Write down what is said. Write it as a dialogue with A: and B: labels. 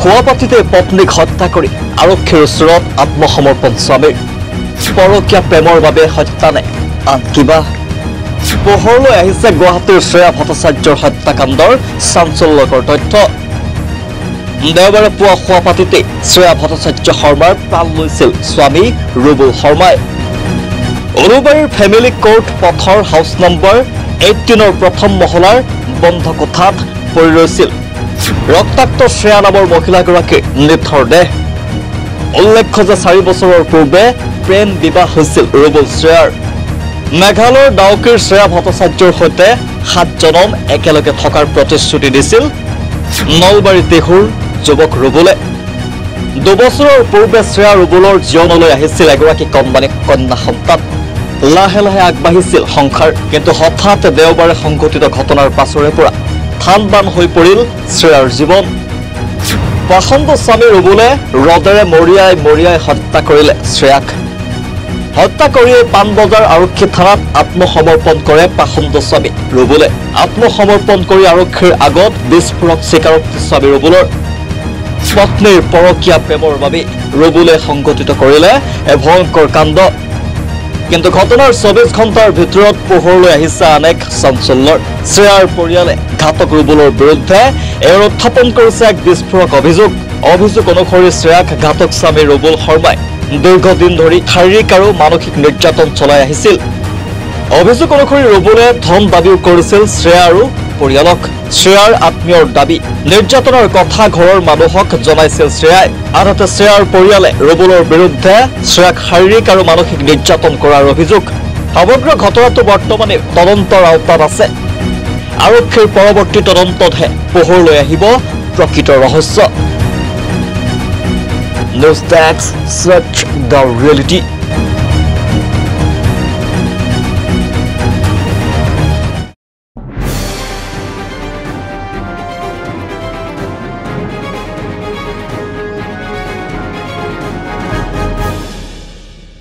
A: শুৱাপাতিতে পত্নীক হত্যা কৰি আৰক্ষীৰ ওচৰত আত্মসমৰ্পণ স্বামীৰ পৰকীয়া প্ৰেমৰ বাবে হত্যা নে আন কিবা পোহৰলৈ আহিছে গুৱাহাটীৰ শ্ৰেয়া ভট্টাচাৰ্যৰ হত্যাকাণ্ডৰ চাঞ্চল্যকৰ তথ্য দেওবাৰে পুৱা শুৱাপাতিতে শ্ৰেয়া ভট্টাচাৰ্য শৰ্মাৰ প্ৰাণ লৈছিল স্বামী ৰুবুল শৰ্মাই উলুবাৰীৰ ফেমিলি কোৰ্ট পথৰ হাউচ নম্বৰ 18 প্ৰথম মহলাৰ বন্ধ কোঠাত পৰি ৰৈছিল ৰক্তাক্ত শ্ৰেয়া নামৰ মহিলাগৰাকীৰ নিথৰ দেহ উল্লেখ্য যে 4 বছৰৰ পূৰ্বে প্ৰেম বিবাহ হৈছিল ৰুবুল শ্ৰেয়াৰ মেঘালয়ৰ ডাউকিৰ শ্ৰেয়া ভট্টাচাৰ্যৰ সৈতে 7 জনম একেলগে থকাৰ প্ৰতিশ্ৰুতি দিছিল নলবাৰী তেহুৰ যুৱক ৰুবুলে 2 বছৰৰ পূৰ্বে শ্ৰেয়া ৰুবুলৰ জীৱনলৈ আহিছিল এগৰাকী কণমানি কন্যা সন্তান লাহে লাহে আগবাঢ়িছিল সংসাৰ কিন্তু হঠাৎ দেওবাৰে সংঘটিত ঘটনাৰ পাছৰে পৰা থান বান হৈ পৰিল শ্ৰেয়াৰ জীৱন পাখন্দ স্বামী ৰুবুলে ৰদেৰে মৰিয়াই হত্যা কৰিলে শ্ৰেয়াক হত্যা কৰিয়ে পানবজাৰ আৰক্ষী থানাত আত্মসমৰ্পণ কৰে পাখন্দ স্বামী ৰুবুলে আত্মসমৰ্পণ কৰি আৰক্ষীৰ আগত বিস্ফোৰক স্বীকাৰোক্তি স্বামী ৰুবুলৰ পত্নীৰ পৰকীয়া প্ৰেমৰ বাবে ৰুবুলে সংঘটিত কৰিলে ভয়ংকৰ কাণ্ড কিন্তু ঘটনাৰ 24 ঘণ্টাৰ ভিতৰত পোহৰলৈ আহিছে অনেক চাঞ্চল্যৰ শ্ৰেয়াৰ পৰিয়ালে ঘাতক ৰুবুলৰ বিৰুদ্ধে উত্থাপন কৰিছে এক বিস্ফোৰক অভিযোগ অনুসৰি শ্ৰেয়াক ঘাতক স্বামী ৰুবুল শৰ্মাই দীৰ্ঘদিন ধৰি শাৰীৰিক আৰু মানসিক নিৰ্যাতন চলাই আহিছিল অভিযোগ অনুসৰি ৰুবুলে ধন দাবীও কৰিছিল শ্ৰেয়া আৰু পৰিয়ালক শ্ৰেয়াৰ আত্মীয়ৰ দাবী নিৰ্যাতনৰ কথা ঘৰৰ মানুহক জনাইছিল শ্ৰেয়াই আনহাতে শ্ৰেয়াৰ পৰিয়ালে ৰুবুলৰ বিৰুদ্ধে শ্ৰেয়াক শাৰীৰিক আৰু মানসিক নিৰ্যাতন কৰাৰ অভিযোগ সমগ্ৰ ঘটনাটো বৰ্তমানে তদন্তৰ আওতাত আছে আৰক্ষীৰ পৰৱৰ্তী তদন্ততহে পোহৰলৈ আহিব প্ৰকৃত ৰহস্য news desk search the reality